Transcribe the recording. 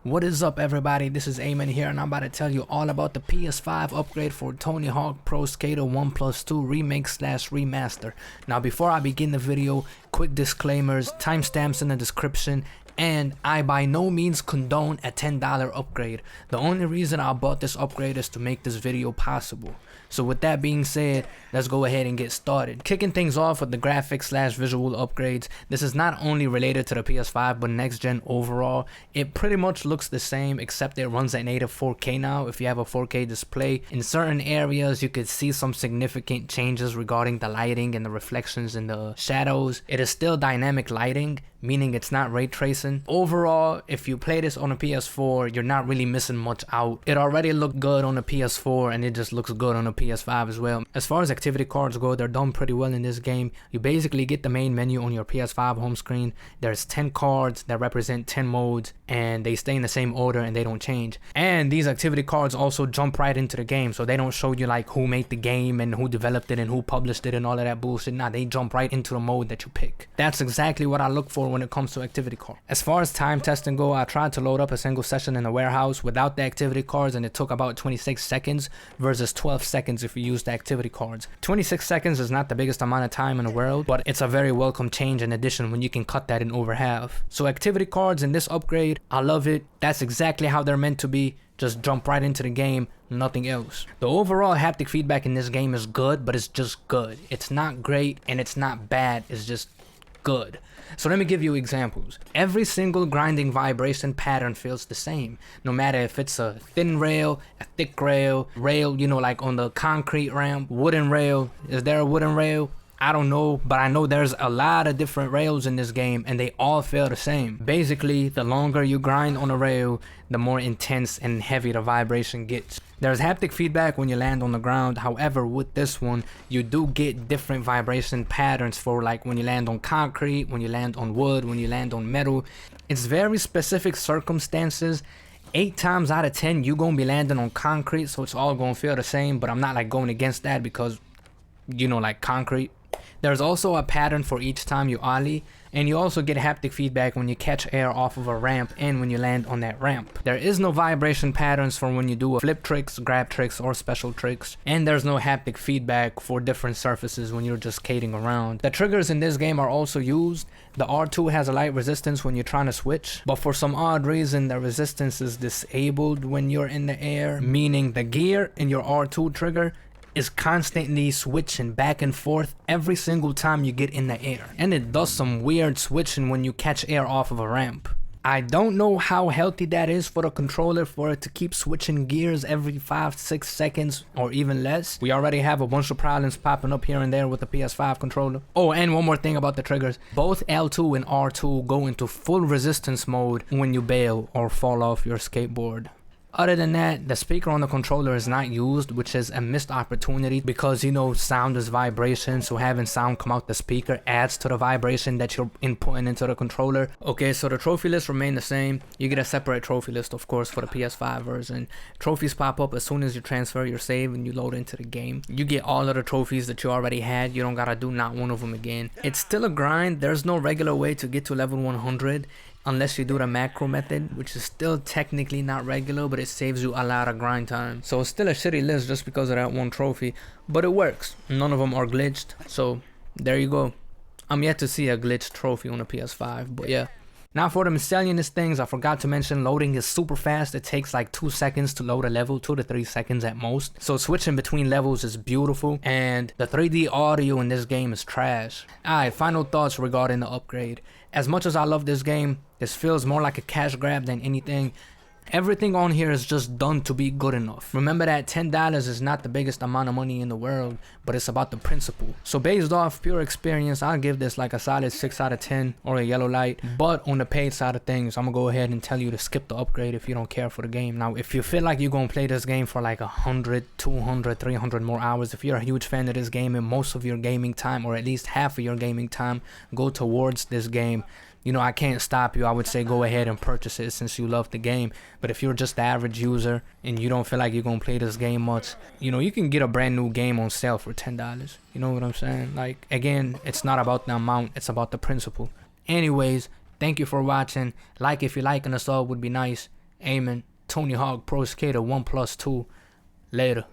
What is up, everybody? This is Eamon here, and I'm about to tell you all about the PS5 upgrade for Tony Hawk Pro Skater 1+2 remake/remaster. Now, before I begin the video, quick disclaimers, timestamps in the description, and I by no means condone a $10 upgrade. The only reason I bought this upgrade is to make this video possible. So with that being said, let's go ahead and get started. Kicking things off with the graphics/visual upgrades. This is not only related to the PS5 but next gen overall. It pretty much looks the same except it runs at native 4K now if you have a 4K display. In certain areas you could see some significant changes regarding the lighting and the reflections in the shadows. It is still dynamic lighting, meaning it's not ray tracing. Overall, if you play this on a PS4, you're not really missing much out. It already looked good on the PS4 and it just looks good on the PS5 as well. As far as activity cards go, they're done pretty well in this game. You basically get the main menu on your PS5 home screen. There's 10 cards that represent 10 modes and they stay in the same order and they don't change. And these activity cards also jump right into the game, so they don't show you like who made the game and who developed it and who published it and all of that bullshit. Nah, they jump right into the mode that you pick. That's exactly what I look for when it comes to activity card. As far as time testing go, I tried to load up a single session in the warehouse without the activity cards and it took about 26 seconds versus 12 seconds if you use the activity cards. 26 seconds is not the biggest amount of time in the world, but it's a very welcome change in addition when you can cut that in over half. So activity cards in this upgrade, I love it. That's exactly how they're meant to be. Just jump right into the game, nothing else. The overall haptic feedback in this game is good, but it's just good. It's not great and it's not bad, it's just good. So let me give you examples. Every single grinding vibration pattern feels the same, no matter if it's a thin rail, a thick rail, you know, like on the concrete ramp, wooden rail. Is there a wooden rail? I don't know, but I know there's a lot of different rails in this game and they all feel the same. Basically, the longer you grind on a rail, the more intense and heavy the vibration gets. There's haptic feedback when you land on the ground. However, with this one, you do get different vibration patterns for like when you land on concrete, when you land on wood, when you land on metal. It's very specific circumstances. 8 times out of 10, you're gonna be landing on concrete, so it's all gonna feel the same, but I'm not like going against that because, you know, like concrete. There's also a pattern for each time you ollie, and you also get haptic feedback when you catch air off of a ramp and when you land on that ramp. There is no vibration patterns for when you do flip tricks, grab tricks, or special tricks, and there's no haptic feedback for different surfaces when you're just skating around. The triggers in this game are also used. The R2 has a light resistance when you're trying to switch, but for some odd reason the resistance is disabled when you're in the air, meaning the gear in your R2 trigger is constantly switching back and forth every single time you get in the air, and it does some weird switching when you catch air off of a ramp. I don't know how healthy that is for the controller, for it to keep switching gears every 5-6 seconds or even less. We already have a bunch of problems popping up here and there with the PS5 controller. Oh, and one more thing about the triggers. Both L2 and R2 go into full resistance mode when you bail or fall off your skateboard. Other than that, the speaker on the controller is not used, which is a missed opportunity because, you know, sound is vibration, so having sound come out the speaker adds to the vibration that you're inputting into the controller. Okay, so the trophy lists remain the same. You get a separate trophy list, of course, for the PS5 version. Trophies pop up as soon as you transfer your save and you load into the game. You get all of the trophies that you already had. You don't gotta do not one of them again. It's still a grind. There's no regular way to get to level 100. Unless you do the macro method, which is still technically not regular, but it saves you a lot of grind time. So it's still a shitty list just because of that one trophy, but it works. None of them are glitched, so there you go. I'm yet to see a glitched trophy on the PS5, but yeah. Now for the miscellaneous things, I forgot to mention loading is super fast. It takes like 2 seconds to load a level, 2 to 3 seconds at most. So switching between levels is beautiful, and the 3D audio in this game is trash. Alright, final thoughts regarding the upgrade. As much as I love this game, this feels more like a cash grab than anything. Everything on here is just done to be good enough. Remember that $10 is not the biggest amount of money in the world, but it's about the principle. So based off pure experience, I'll give this like a solid 6 out of 10 or a yellow light. But on the paid side of things, I'm gonna go ahead and tell you to skip the upgrade if you don't care for the game. Now, if you feel like you're gonna play this game for like 100, 200, 300 more hours, if you're a huge fan of this game and most of your gaming time, or at least half of your gaming time, go towards this game, you know, I can't stop you. I would say go ahead and purchase it since you love the game. But if you're just the average user and you don't feel like you're going to play this game much, you know, you can get a brand new game on sale for $10. You know what I'm saying? Like, again, it's not about the amount. It's about the principle. Anyways, thank you for watching. Like if you like and a sub would be nice. Amen. Tony Hawk Pro Skater 1+2. Later.